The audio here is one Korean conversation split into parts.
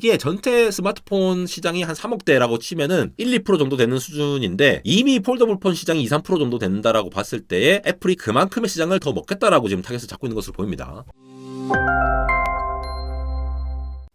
이게 전체 스마트폰 시장이 한 3억대라고 치면은 1, 2% 정도 되는 수준인데 이미 폴더블 폰 시장이 2, 3% 정도 된다라고 봤을 때에 애플이 그만큼의 시장을 더 먹겠다라고 지금 타겟을 잡고 있는 것으로 보입니다.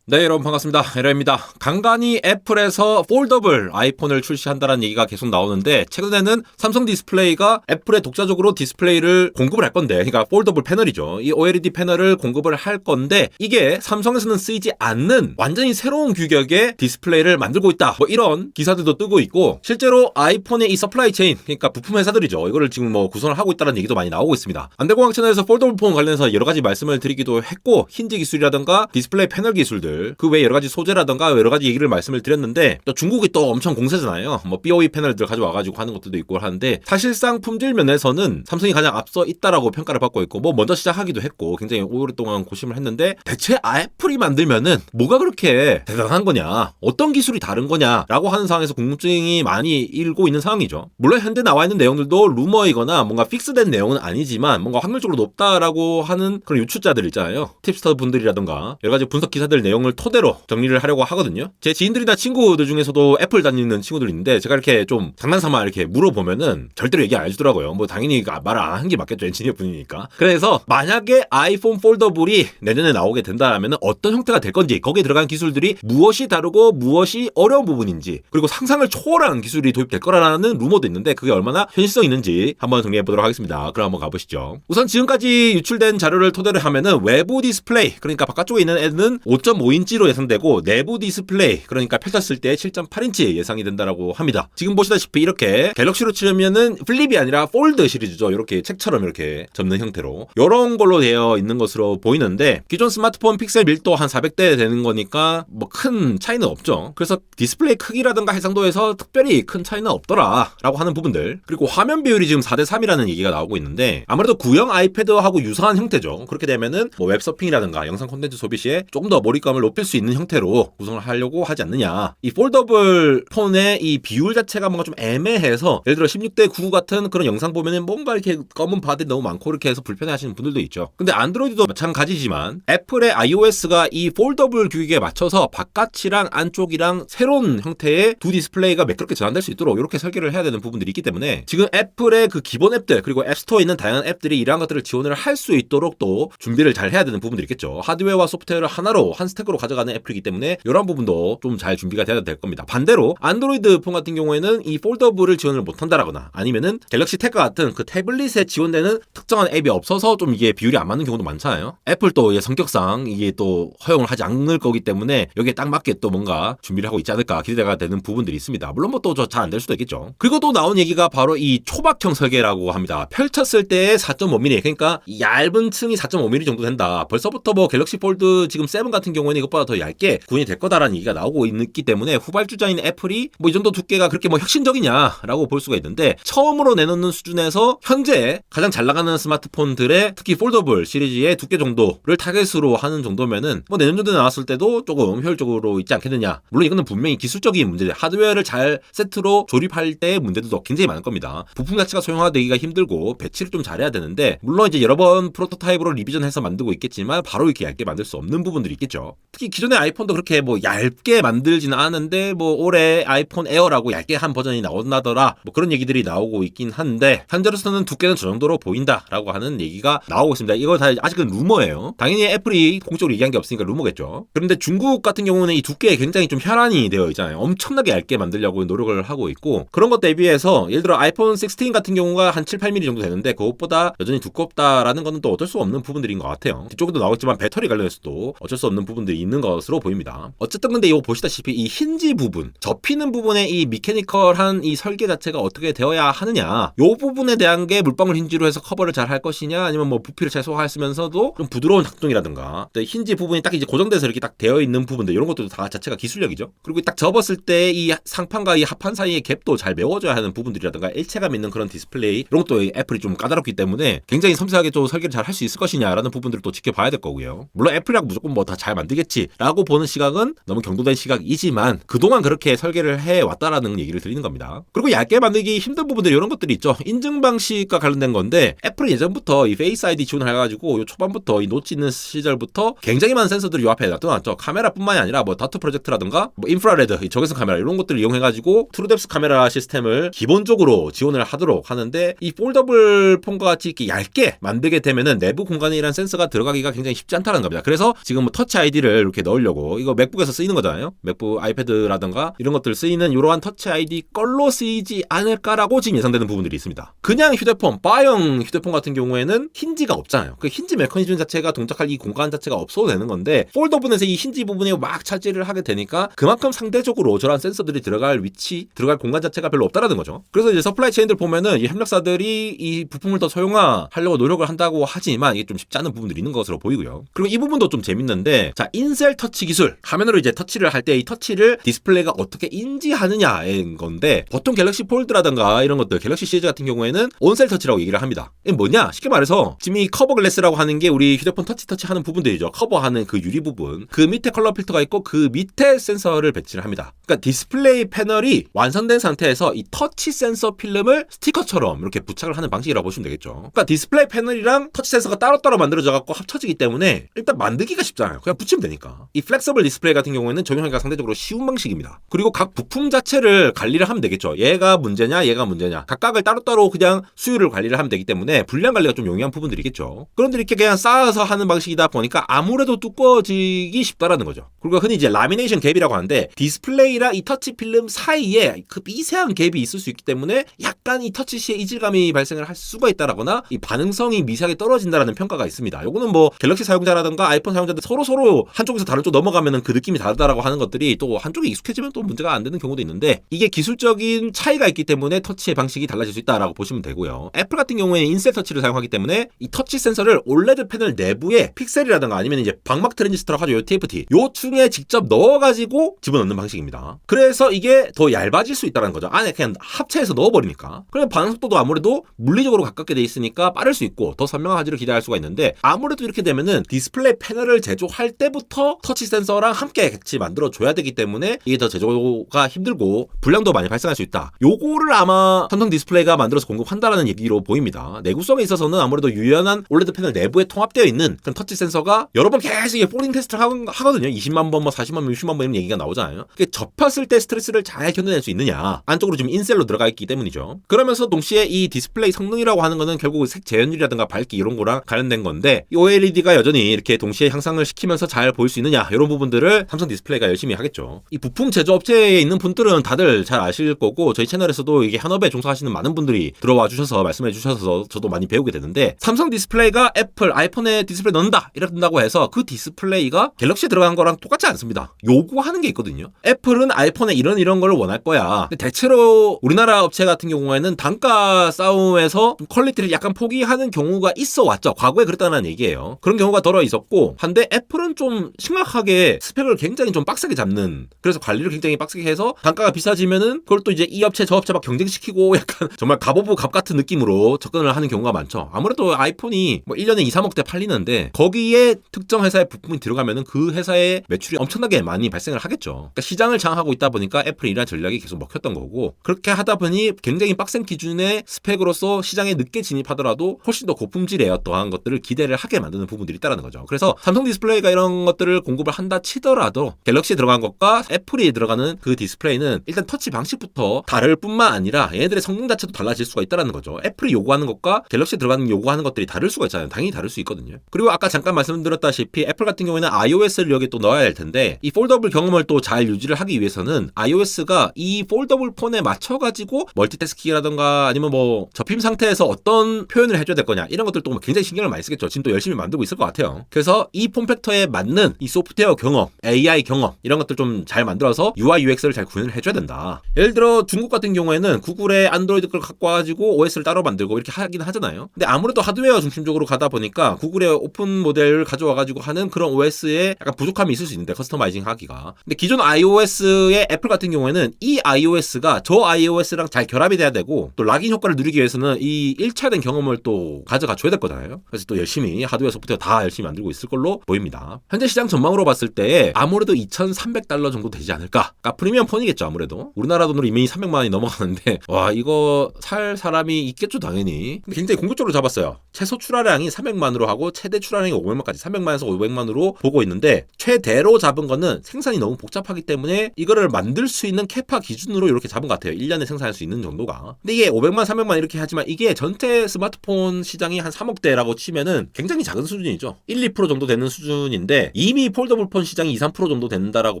네, 여러분 반갑습니다. 에러입니다. 간간히 애플에서 폴더블 아이폰을 출시한다는 얘기가 계속 나오는데 최근에는 삼성 디스플레이가 애플에 독자적으로 디스플레이를 공급을 할 건데, 그러니까 폴더블 패널이죠. 이 OLED 패널을 공급을 할 건데 이게 삼성에서는 쓰이지 않는 완전히 새로운 규격의 디스플레이를 만들고 있다. 뭐 이런 기사들도 뜨고 있고, 실제로 아이폰의 이 서플라이 체인, 그러니까 부품 회사들이죠. 이거를 지금 뭐 구성을 하고 있다는 얘기도 많이 나오고 있습니다. 안대공학 채널에서 폴더블 폰 관련해서 여러 가지 말씀을 드리기도 했고, 힌지 기술이라든가 디스플레이 패널 기술들, 그 외 여러 가지 소재라던가 여러 가지 얘기를 말씀을 드렸는데, 또 중국이 또 엄청 공세잖아요. 뭐 BOE 패널들 가져와가지고 하는 것들도 있고 하는데, 사실상 품질 면에서는 삼성이 가장 앞서 있다라고 평가를 받고 있고, 뭐 먼저 시작하기도 했고 굉장히 오랫동안 고심을 했는데, 대체 애플이 만들면은 뭐가 그렇게 대단한 거냐, 어떤 기술이 다른 거냐라고 하는 상황에서 궁금증이 많이 일고 있는 상황이죠. 물론 현재 나와 있는 내용들도 루머이거나 뭔가 픽스된 내용은 아니지만 뭔가 확률적으로 높다라고 하는 그런 유출자들 있잖아요. 팁스터 분들이라던가 여러 가지 분석 기사들 내용을 토대로 정리를 하려고 하거든요. 제 지인들이나 친구들 중에서도 애플 다니는 친구들 있는데, 제가 이렇게 좀 장난삼아 이렇게 물어보면은 절대로 얘기 안 해주더라고요. 뭐 당연히 말 안 한 게 맞겠죠, 엔지니어 분이니까. 그래서 만약에 아이폰 폴더블이 내년에 나오게 된다면은 어떤 형태가 될 건지, 거기에 들어간 기술들이 무엇이 다르고 무엇이 어려운 부분인지, 그리고 상상을 초월한 기술이 도입될 거라는 루머도 있는데 그게 얼마나 현실성 있는지 한번 정리해 보도록 하겠습니다. 그럼 한번 가보시죠. 우선 지금까지 유출된 자료를 토대로 하면은 외부 디스플레이, 그러니까 바깥쪽에 있는 애는 5.5인치로 예상되고, 내부 디스플레이, 그러니까 펼쳤을 때 7.8인치 예상이 된다라고 합니다. 지금 보시다시피 이렇게 갤럭시로 치려면은 플립이 아니라 폴드 시리즈죠. 이렇게 책처럼 이렇게 접는 형태로 이런 걸로 되어 있는 것으로 보이는데, 기존 스마트폰 픽셀 밀도 한 400대 되는 거니까 뭐 큰 차이는 없죠. 그래서 디스플레이 크기라든가 해상도에서 특별히 큰 차이는 없더라라고 하는 부분들, 그리고 화면 비율이 지금 4:3이라는 얘기가 나오고 있는데, 아무래도 구형 아이패드하고 유사한 형태죠. 그렇게 되면은 뭐 웹서핑이라든가 영상 콘텐츠 소비 시에 조금 더 몰입감을 높일 수 있는 형태로 구성을 하려고 하지 않느냐. 이 폴더블 폰의 이 비율 자체가 뭔가 좀 애매해서, 예를 들어 16:9 같은 그런 영상 보면은 뭔가 이렇게 검은 바들이 너무 많고 이렇게 해서 불편해 하시는 분들도 있죠. 근데 안드로이드도 마찬가지지만 애플의 iOS가 이 폴더블 규격에 맞춰서 바깥이랑 안쪽이랑 새로운 형태의 두 디스플레이가 매끄럽게 전환될 수 있도록 이렇게 설계를 해야 되는 부분들이 있기 때문에, 지금 애플의 그 기본 앱들, 그리고 앱스토어에 있는 다양한 앱들이 이러한 것들을 지원을 할 수 있도록 또 준비를 잘 해야 되는 부분들이 있겠죠. 하드웨어와 소프트웨어를 하나로 한 스택으로 가져가는 애플이기 때문에 이런 부분도 좀 잘 준비가 돼야 될 겁니다. 반대로 안드로이드 폰 같은 경우에는 이 폴더블을 지원을 못한다라거나, 아니면은 갤럭시 탭과 같은 그 태블릿에 지원되는 특정한 앱이 없어서 좀 이게 비율이 안 맞는 경우도 많잖아요. 애플도 성격상 이게 또 허용을 하지 않을 거기 때문에 여기에 딱 맞게 또 뭔가 준비를 하고 있지 않을까 기대가 되는 부분들이 있습니다. 물론 뭐 또 잘 안 될 수도 있겠죠. 그리고 또 나온 얘기가 바로 이 초박형 설계라고 합니다. 펼쳤을 때 4.5mm, 그러니까 얇은 층이 4.5mm 정도 된다. 벌써부터 뭐 갤럭시 폴드 지금 7 같은 경우에는 이것보다 더 얇게 구현이 될 거다라는 얘기가 나오고 있기 때문에, 후발주자인 애플이 뭐 이 정도 두께가 그렇게 뭐 혁신적이냐라고 볼 수가 있는데, 처음으로 내놓는 수준에서 현재 가장 잘 나가는 스마트폰들의 특히 폴더블 시리즈의 두께 정도를 타겟으로 하는 정도면은 뭐 내년 정도에 나왔을 때도 조금 효율적으로 있지 않겠느냐. 물론 이거는 분명히 기술적인 문제들, 하드웨어를 잘 세트로 조립할 때의 문제들도 굉장히 많을 겁니다. 부품 자체가 소형화되기가 힘들고 배치를 좀 잘해야 되는데, 물론 이제 여러 번 프로토타입으로 리비전해서 만들고 있겠지만 바로 이렇게 얇게 만들 수 없는 부분들이 있겠죠. 특히 기존의 아이폰도 그렇게 뭐 얇게 만들지는 않은데, 뭐 올해 아이폰 에어라고 얇게 한 버전이 나온다더라, 뭐 그런 얘기들이 나오고 있긴 한데, 현재로서는 두께는 저 정도로 보인다라고 하는 얘기가 나오고 있습니다. 이거 다 아직은 루머예요. 당연히 애플이 공식적으로 얘기한 게 없으니까 루머겠죠. 그런데 중국 같은 경우는 이 두께에 굉장히 좀 혈안이 되어 있잖아요. 엄청나게 얇게 만들려고 노력을 하고 있고, 그런 것 대비해서 예를 들어 아이폰 16 같은 경우가 한 7, 8mm 정도 되는데 그것보다 여전히 두껍다라는 거는 또 어쩔 수 없는 부분들인 것 같아요. 뒤쪽에도 나오겠지만 배터리 관련해서도 어쩔 수 없는 부분들이 있는 것으로 보입니다. 어쨌든 근데 이거 보시다시피 이 힌지 부분, 접히는 부분의 이 미케니컬한 이 설계 자체가 어떻게 되어야 하느냐, 이 부분에 대한 게 물방울 힌지로 해서 커버를 잘 할 것이냐, 아니면 뭐 부피를 최소화했으면서도 좀 부드러운 작동이라든가, 힌지 부분이 딱 이제 고정돼서 이렇게 딱 되어 있는 부분들, 이런 것도 다 자체가 기술력이죠. 그리고 딱 접었을 때 이 상판과 이 하판 사이의 갭도 잘 메워줘야 하는 부분들이라든가, 일체감 있는 그런 디스플레이, 이런 것도 애플이 좀 까다롭기 때문에 굉장히 섬세하게 좀 설계를 잘 할 수 있을 것이냐라는 부분들을 또 지켜봐야 될 거고요. 물론 애플이라고 무조건 뭐 다 잘 만들겠지 터치라고 보는 시각은 너무 경도된 시각이지만 그동안 그렇게 설계를 해왔다라는 얘기를 드리는 겁니다. 그리고 얇게 만들기 힘든 부분들 이런 것들이 있죠. 인증 방식과 관련된 건데 애플은 예전부터 이 페이스 아이디 지원해가지고 요 초반부터 이 노치 있는 시절부터 굉장히 많은 센서들이 요 앞에 놔둬놨죠. 카메라뿐만이 아니라 뭐 다트 프로젝트라든가 뭐 인프라레드, 적외선 카메라 이런 것들을 이용해가지고 트루뎁스 카메라 시스템을 기본적으로 지원을 하도록 하는데 이 폴더블 폰과 같이 이렇게 얇게 만들게 되면은 내부 공간이란 센서가 들어가기가 굉장히 쉽지 않다는 겁니다. 그래서 지금 뭐 터치 아이디를 이렇게 넣으려고 이거 맥북에서 쓰이는 거잖아요. 맥북 아이패드라든가 이런 것들 쓰이는 이러한 터치 아이디 걸로 쓰이지 않을까라고 지금 예상되는 부분들이 있습니다. 그냥 휴대폰, 바형 휴대폰 같은 경우에는 힌지가 없잖아요. 그 힌지 메커니즘 자체가 동작할 이 공간 자체가 없어도 되는 건데 폴더블에서 이 힌지 부분이 막 차지를 하게 되니까 그만큼 상대적으로 저런 센서들이 들어갈 위치, 들어갈 공간 자체가 별로 없다라는 거죠. 그래서 이제 서플라이 체인들 보면은 이 협력사들이 이 부품을 더 소형화하려고 노력을 한다고 하지만 이게 좀 쉽지 않은 부분들이 있는 것으로 보이고요. 그리고 이 부분도 좀 재밌는데, 자, 인셀 터치 기술. 화면으로 이제 터치를 할 때 이 터치를 디스플레이가 어떻게 인지하느냐인 건데, 보통 갤럭시 폴드라든가 이런 것들, 갤럭시 시리즈 같은 경우에는 온셀 터치라고 얘기를 합니다. 이게 뭐냐? 쉽게 말해서 지금 이 커버 글래스라고 하는 게 우리 휴대폰 터치 하는 부분들이죠. 커버하는 그 유리 부분. 그 밑에 컬러 필터가 있고 그 밑에 센서를 배치를 합니다. 그러니까 디스플레이 패널이 완성된 상태에서 이 터치 센서 필름을 스티커처럼 이렇게 부착을 하는 방식이라고 보시면 되겠죠. 그러니까 디스플레이 패널이랑 터치 센서가 따로따로 만들어져 갖고 합쳐지기 때문에 일단 만들기가 쉽잖아요. 그냥 붙이면 되니까. 이 플렉서블 디스플레이 같은 경우에는 적용하기가 상대적으로 쉬운 방식입니다. 그리고 각 부품 자체를 관리를 하면 되겠죠. 얘가 문제냐, 얘가 문제냐. 각각을 따로따로 그냥 수율을 관리를 하면 되기 때문에 분량 관리가 좀 용이한 부분들이겠죠. 그런데 이렇게 그냥 쌓아서 하는 방식이다 보니까 아무래도 두꺼워지기 쉽다라는 거죠. 그리고 흔히 이제 라미네이션 갭이라고 하는데, 디스플레이랑 이 터치 필름 사이에 그 미세한 갭이 있을 수 있기 때문에 약간 이 터치 시에 이질감이 발생을 할 수가 있다라거나 이 반응성이 미세하게 떨어진다라는 평가가 있습니다. 요거는 뭐 갤럭시 사용자라든가 아이폰 사용자들 서로 한쪽에서 다른 쪽 넘어가면은 그 느낌이 다르다라고 하는 것들이 또 한쪽에 익숙해지면 또 문제가 안 되는 경우도 있는데, 이게 기술적인 차이가 있기 때문에 터치의 방식이 달라질 수 있다라고 보시면 되고요. 애플 같은 경우에는 인셀 터치를 사용하기 때문에 이 터치 센서를 올레드 패널 내부에 픽셀이라든가 아니면 이제 방막 트랜지스터라고 하죠. 요 TFT. 요 중에 직접 넣어가지고 집어넣는 방식입니다. 그래서 이게 더 얇아질 수 있다는 거죠. 안에 그냥 합체해서 넣어버리니까. 그럼 반응 속도도 아무래도 물리적으로 가깝게 돼 있으니까 빠를 수 있고 더 선명한 화질을 기대할 수가 있는데, 아무래도 이렇게 되면은 디스플레이 패널을 제조할 때부터 터치 센서랑 함께 같이 만들어줘야 되기 때문에 이게 더 제조가 힘들고 불량도 많이 발생할 수 있다. 요거를 아마 삼성 디스플레이가 만들어서 공급한다라는 얘기로 보입니다. 내구성에 있어서는 아무래도 유연한 올레드 패널 내부에 통합되어 있는 그런 터치 센서가 여러 번 계속 이게 포링 테스트를 하거든요. 20만 번, 뭐 40만 번, 60만 번 이런 얘기가 나오잖아요. 그게 접혔을 때 스트레스를 잘 견뎌낼 수 있느냐. 안쪽으로 지금 인셀로 들어가 있기 때문이죠. 그러면서 동시에 이 디스플레이 성능이라고 하는 거는 결국 색 재현율이라든가 밝기 이런 거랑 관련된 건데, 이 OLED가 여전히 이렇게 동시에 향상을 시키면서 잘 보일 수 있느냐, 이런 부분들을 삼성 디스플레이가 열심히 하겠죠. 이 부품 제조업체에 있는 분들은 다들 잘 아실 거고, 저희 채널에서도 이게 현업에 종사하시는 많은 분들이 들어와 주셔서 말씀해 주셔서 저도 많이 배우게 되는데, 삼성 디스플레이가 애플 아이폰에 디스플레이 넣는다 이런다고 해서 그 디스플레이가 갤럭시에 들어간 거랑 똑같지 않습니다. 요구하는 게 있거든요. 애플은 아이폰에 이런 걸 원할 거야. 근데 대체로 우리나라 업체 같은 경우에는 단가 싸움에서 퀄리티를 약간 포기하는 경우가 있어 왔죠. 과거에 그랬다는 얘기예요. 그런 경우가 덜어 있었고, 한데 애플은 좀 심각하게 스펙을 굉장히 좀 빡세게 잡는, 그래서 관리를 굉장히 빡세게 해서 단가가 비싸지면은 그걸 또 이제 이 업체 저 업체 막 경쟁시키고 약간 정말 갑 오브 갑 같은 느낌으로 접근을 하는 경우가 많죠. 아무래도 아이폰이 뭐 1년에 2, 3억대 팔리는데 거기에 특정 회사의 부품이 들어가면은 그 회사의 매출이 엄청나게 많이 발생을 하겠죠. 그러니까 시장을 장악하고 있다 보니까 애플이 이런 전략이 계속 먹혔던 거고, 그렇게 하다 보니 굉장히 빡센 기준의 스펙으로서 시장에 늦게 진입하더라도 훨씬 더 고품질의 어떠한 것들을 기대를 하게 만드는 부분들이 있다는 거죠. 그래서 삼성 디스플레이가 이런 것들을 공급을 한다 치더라도 갤럭시에 들어간 것과 애플이 들어가는 그 디스플레이는 일단 터치 방식부터 다를 뿐만 아니라 얘네들의 성능 자체도 달라질 수가 있다는 거죠. 애플이 요구하는 것과 갤럭시에 들어가는 요구하는 것들이 다를 수가 있잖아요. 당연히 다를 수 있거든요. 그리고 아까 잠깐 말씀드렸다시피 애플 같은 경우에는 iOS를 여기 또 넣어야 할 텐데, 이 폴더블 경험을 또 잘 유지를 하기 위해서는 iOS가 이 폴더블 폰에 맞춰가지고 멀티태스킹이라던가 아니면 뭐 접힘 상태에서 어떤 표현을 해줘야 될 거냐, 이런 것들 또 굉장히 신경을 많이 쓰겠죠. 지금 또 열심히 만들고 있을 것 같아요. 그래서 이 폼팩터에 맞는 이 소프트웨어 경험, AI 경험 이런 것들 좀 잘 만들어서 UI, UX를 잘 구현을 해줘야 된다. 예를 들어 중국 같은 경우에는 구글의 안드로이드 걸 갖고 와가지고 OS를 따로 만들고 이렇게 하긴 하잖아요. 근데 아무래도 하드웨어 중심적으로 가다 보니까 구글의 오픈 모델을 가져와가지고 하는 그런 OS에 약간 부족함이 있을 수 있는데, 커스터마이징 하기가. 근데 기존 iOS의 애플 같은 경우에는 이 iOS가 저 iOS랑 잘 결합이 돼야 되고, 또 락인 효과를 누리기 위해서는 이 1차된 경험을 또 가져가 줘야 될 거잖아요. 그래서 또 열심히 하드웨어 소프트웨어 다 열심히 만들고 있을 걸로 보입니다. 현재 시장 시장 전망으로 봤을 때 아무래도 $2,300 정도 되지 않을까. 그러니까 프리미엄 폰이겠죠 아무래도. 우리나라 돈으로 이미 300만 원이 넘어가는데 와 이거 살 사람이 있겠죠 당연히. 근데 굉장히 공격적으로 잡았어요. 최소 출하량이 300만으로 하고 최대 출하량이 500만까지 300만에서 500만으로 보고 있는데 최대로 잡은 거는 생산이 너무 복잡하기 때문에 이거를 만들 수 있는 캐파 기준으로 이렇게 잡은 것 같아요. 1년에 생산할 수 있는 정도가. 근데 이게 500만 300만 이렇게 하지만 이게 전체 스마트폰 시장이 한 3억대라고 치면은 굉장히 작은 수준이죠. 1, 2% 정도 되는 수준인데 이미 폴더블 폰 시장이 2, 3% 정도 된다라고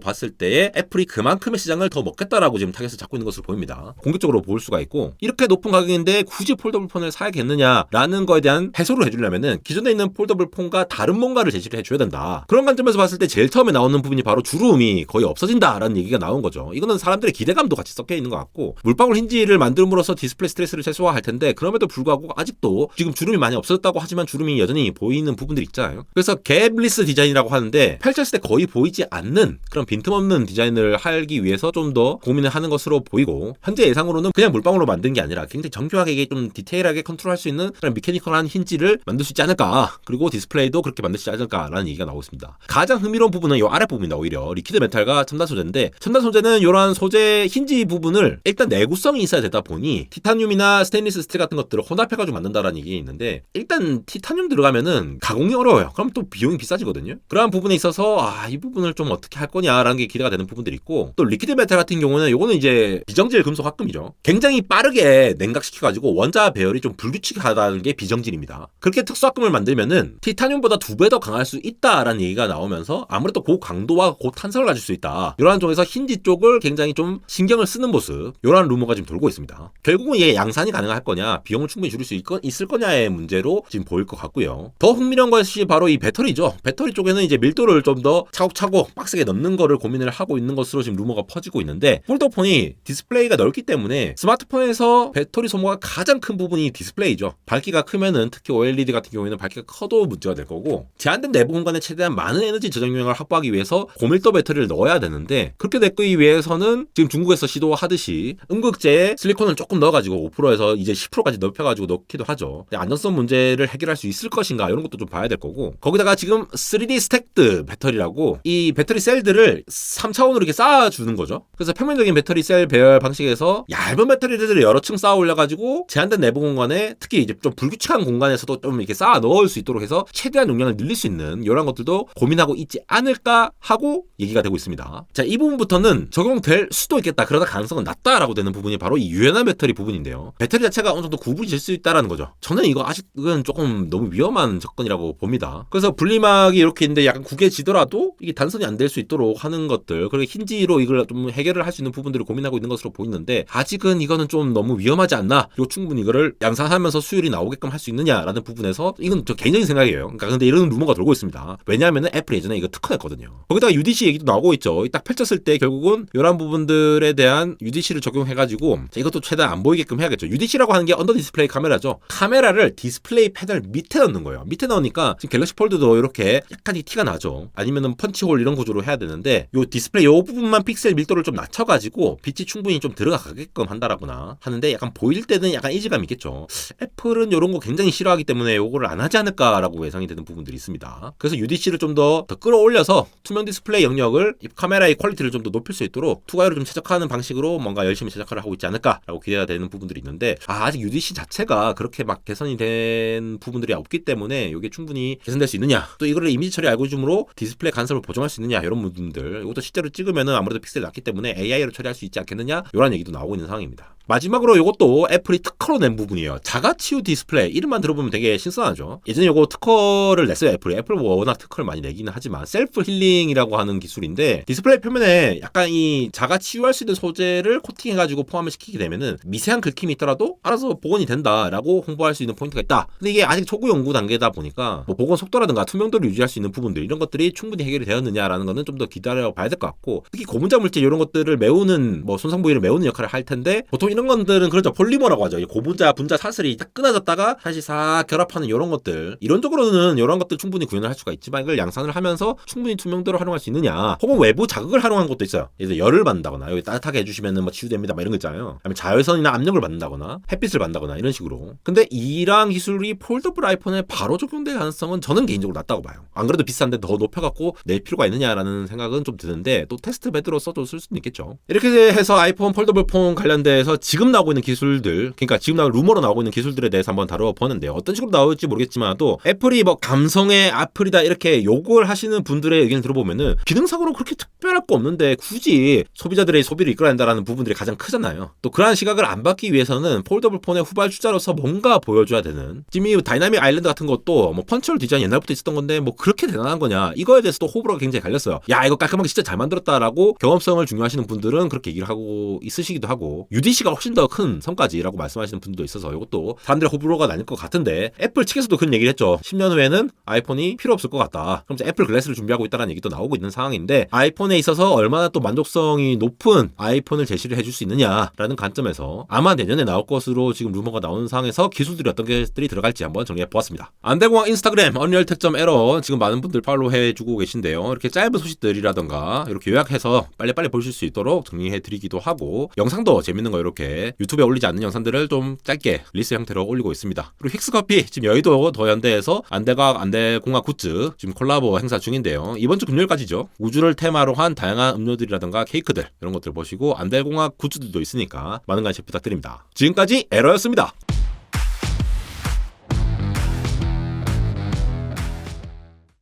봤을 때에 애플이 그만큼의 시장을 더 먹겠다라고 지금 타겟을 잡고 있는 것으로 보입니다. 공격적으로 볼 수가 있고 이렇게 높은 가격인데 굳이 폴더블 폰을 사야겠느냐라는 거에 대한 해소를 해주려면은 기존에 있는 폴더블 폰과 다른 뭔가를 제시를 해줘야 된다. 그런 관점에서 봤을 때 제일 처음에 나오는 부분이 바로 주름이 거의 없어진다라는 얘기가 나온 거죠. 이거는 사람들의 기대감도 같이 섞여 있는 것 같고 물방울 힌지를 만듦으로써 디스플레이 스트레스를 최소화할 텐데 그럼에도 불구하고 아직도 지금 주름이 많이 없어졌다고 하지만 주름이 여전히 보이는 부분들이 있잖아요. 그래서 갭리스 디자인이라고 하는데 펼쳤을 때 거의 보이지 않는 그런 빈틈없는 디자인을 하기 위해서 좀 더 고민을 하는 것으로 보이고 현재 예상으로는 그냥 물방울로 만든 게 아니라 굉장히 정교하게 이게 좀 디테일하게 컨트롤할 수 있는 그런 미케니컬한 힌지를 만들 수 있지 않을까. 그리고 디스플레이도 그렇게 만들 수 있지 않을까라는 얘기가 나오고 있습니다. 가장 흥미로운 부분은 이 아랫부분입니다. 오히려 리퀴드 메탈과 첨단 소재인데 첨단 소재는 이러한 소재 힌지 부분을 일단 내구성이 있어야 되다 보니 티타늄이나 스테인리스 스틸 같은 것들을 혼합해가지고 만든다라는 얘기 있는데 일단 티타늄 들어가면은 가공이 어려워요. 그럼 또 비용이 비싸지거든요. 그러한 부분에 있어서 이 부분을 좀 어떻게 할 거냐라는 게 기대가 되는 부분들이 있고 또 리퀴드 메탈 같은 경우는 요거는 이제 비정질 금속 합금이죠. 굉장히 빠르게 냉각시켜가지고 원자 배열이 좀 불규칙하다는 게 비정질입니다. 그렇게 특수합금을 만들면은 티타늄보다 2배 더 강할 수 있다라는 얘기가 나오면서 아무래도 고강도와 고탄성을 가질 수 있다. 이러한 쪽에서 힌지 쪽을 굉장히 좀 신경을 쓰는 모습 이러한 루머가 지금 돌고 있습니다. 결국은 이게 양산이 가능할 거냐 비용을 충분히 줄일 수 있을 거냐의 문제로 지금 보일 것 같고요. 더 흥미로운 것이 바로 이 배터리죠. 배터리 쪽에는 이제 밀도를 좀 더 차곡차곡 빡세게 넣는 거를 고민을 하고 있는 것으로 지금 루머가 퍼지고 있는데 폴더폰이 디스플레이가 넓기 때문에 스마트폰에서 배터리 소모가 가장 큰 부분이 디스플레이죠. 밝기가 크면은 특히 OLED 같은 경우에는 밝기가 커도 문제가 될 거고 제한된 내부 공간에 최대한 많은 에너지 저장용량을 확보하기 위해서 고밀도 배터리를 넣어야 되는데 그렇게 되기 위해서는 지금 중국에서 시도하듯이 음극재에 실리콘을 조금 넣어가지고 5%에서 이제 10%까지 넓혀가지고 넣기도 하죠. 안전성 문제를 해결할 수 있을 것인가 이런 것도 좀 봐야 될 거고 거기다가 지금 3D 스택드 배터리라고 이 배터리 셀들을 3차원으로 이렇게 쌓아주는 거죠. 그래서 평면적인 배터리 셀 배열 방식에서 얇은 배터리들을 여러 층 쌓아 올려가지고 제한된 내부 공간에 특히 이제 좀 불규칙한 공간에서도 좀 이렇게 쌓아 넣을 수 있도록 해서 최대한 용량을 늘릴 수 있는 이런 것들도 고민하고 있지 않을까 하고 얘기가 되고 있습니다. 자, 이 부분부터는 적용될 수도 있겠다. 그러다 가능성은 낮다라고 되는 부분이 바로 이 유연한 배터리 부분인데요. 배터리 자체가 어느 정도 구분이 될 수 있다라는 거죠. 저는 이거 아직은 조금 너무 위험한 접근이라고 봅니다. 그래서 분리막이 이렇게 있는데 약간 구겨지더라도 이게 단선이 안 될 수 있도록 하는 것들 그리고 힌지로 이걸 좀 해결을 할 수 있는 부분들을 고민하고 있는 것으로 보이는데 아직은 이거는 좀 너무 위험하지 않나. 그리고 충분히 이거를 양산하면서 수율이 나오게끔 할 수 있느냐라는 부분에서 이건 저 개인적인 생각이에요. 그러니까 근데 이런 루머가 돌고 있습니다. 왜냐하면 애플이 예전에 이거 특허냈거든요. 거기다가 UDC 얘기도 나오고 있죠. 딱 펼쳤을 때 결국은 이런 부분들에 대한 UDC를 적용해가지고 이것도 최대한 안 보이게끔 해야겠죠. UDC라고 하는 게 언더 디스플레이 카메라죠. 카메라를 디스플레이 패널 밑에 넣는 거예요. 밑에 넣으니까 지금 갤럭시 폴드도 이렇게 약간 이 티가 나죠. 아니면은 펀치홀 이런 구조로 해야 되는데 요 디스플레이 요 부분만 픽셀 밀도를 좀 낮춰가지고 빛이 충분히 좀 들어가게끔 한다라거나 하는데 약간 보일 때는 약간 이질감이 있겠죠. 애플은 이런 거 굉장히 싫어하기 때문에 요거를 안 하지 않을까라고 예상이 되는 부분들이 있습니다. 그래서 UDC를 좀 더 끌어올려서 투명 디스플레이 영역을 이 카메라의 퀄리티를 좀 더 높일 수 있도록 투과율을 좀 최적화하는 방식으로 뭔가 열심히 제작을 하고 있지 않을까라고 기대가 되는 부분들이 있는데 아직 UDC 자체가 그렇게 막 개선이 된 부분들이 없기 때문에 이게 충분히 개선될 수 있느냐 또 이거를 이미지 처리 알고리즘으로 디스플레이 간섭을 보정할 수 있느냐 이런 부분들 이것도 실제로 찍으면은 아무래도 픽셀이 낮기 때문에 AI로 처리할 수 있지 않겠느냐 이런 얘기도 나오고 있는 상황입니다. 마지막으로 이것도 애플이 특허로 낸 부분이에요. 자가치유 디스플레이 이름만 들어보면 되게 신선하죠. 예전에 이거 특허를 냈어요. 애플이 워낙 특허를 많이 내기는 하지만 셀프 힐링이라고 하는 기술인데 디스플레이 표면에 약간 이 자가치유할 수 있는 소재를 코팅해가지고 포함을 시키게 되면은 미세한 긁힘이 있더라도 알아서 복원이 된다라고 홍보할 수 있는 포인트가 있다. 근데 이게 아직 초구 연구 단계다 보니까 뭐 복원 속도라든가 투명도를 유지할 수 있는 부분들 이런 것들이 충분히 해결이 되었느냐라는 거는 좀 더 기다려 봐야 될 것 같고 특히 고분자 물질 이런 것들을 메우는 뭐 손상 부위를 메우는 역할을 할 텐데 보통 이런 것들은 그렇죠. 폴리머라고 하죠. 고분자 분자 사슬이 딱 끊어졌다가 다시 싹 결합하는 이런 것들 이론적으로는 이런 것들 충분히 구현을 할 수가 있지만 이걸 양산을 하면서 충분히 투명도를 활용할 수 있느냐 혹은 외부 자극을 활용한 것도 있어요. 예를 들어 열을 받는다거나 여기 따뜻하게 해주시면 뭐 치유됩니다 막 이런 거 있잖아요. 아니면 자외선이나 압력을 받는다거나 햇빛을 받는다거나 이런 식으로. 근데 이러한 기술이 폴더블 아이폰에 바로 적용될 가능성은 저는 개인적으로 낮다고 봐요. 안 그래도 비싼데 더 높여갖고 낼 필요가 있느냐라는 생각은 좀 드는데 또 테스트 베드로서도 쓸 수는 있겠죠. 이렇게 해서 아이폰 폴더블 폰 관련돼서 지금 나오고 있는 기술들, 그러니까 지금 루머로 나오고 있는 기술들에 대해서 한번 다뤄보는데요. 어떤 식으로 나올지 모르겠지만도 애플이 뭐 감성의 아플이다 이렇게 욕을 하시는 분들의 의견을 들어보면은 기능상으로 그렇게 특별할 거 없는데 굳이 소비자들의 소비를 이끌어야 한다는 부분들이 가장 크잖아요. 또 그러한 시각을 안 받기 위해서는 폴더블 폰의 후발주자로서 뭔가 보여줘야 되는, 지금 이 다이나믹 아일랜드 같은 것도 뭐 펀치홀 디자인 옛날부터 있었던 건데 뭐 그렇게 대단한 거냐, 이거에 대해서도 호불호가 굉장히 갈렸어요. 야, 이거 깔끔하게 진짜 잘 만들었다라고 경험성을 중요하시는 분들은 그렇게 얘기를 하고 있으시기도 하고, UDC가 훨씬 더 큰 성과지라고 말씀하시는 분들도 있어서 이것도 사람들의 호불호가 나뉠 것 같은데, 애플 측에서도 그런 얘기를 했죠. 10년 후에는 아이폰이 필요 없을 것 같다. 그럼 이제 애플 글래스를 준비하고 있다는 얘기도 나오고 있는 상황인데, 아이폰에 있어서 얼마나 또 만족성이 높은 아이폰을 제시를 해줄 수 있느냐라는 관점에서 아마 내년에 나올 것으로 지금 루머가 나오는 상황에서 기술들이 어떤 것들이 들어갈지 한번 정리해 보았습니다. 안대공학 인스타그램 언리얼 택점 에러 지금 많은 분들 팔로우 해주고 계신데요. 이렇게 짧은 소식들이라던가 이렇게 요약해서 빨리빨리 보실 수 있도록 정리해 드리기도 하고, 영상도 재밌는 거 이렇게 유튜브에 올리지 않는 영상들을 좀 짧게 리스 형태로 올리고 있습니다. 그리고 힉스커피 지금 여의도 더현대에서 안대과학 안대공학 굿즈 지금 콜라보 행사 중인데요. 이번 주 금요일까지죠. 우주를 테마로 한 다양한 음료들이라던가 케이크들 이런 것들 보시고, 안대공학 굿즈들도 있으니까 많은 관심 부탁드립니다. 지금까지 에러였습니다.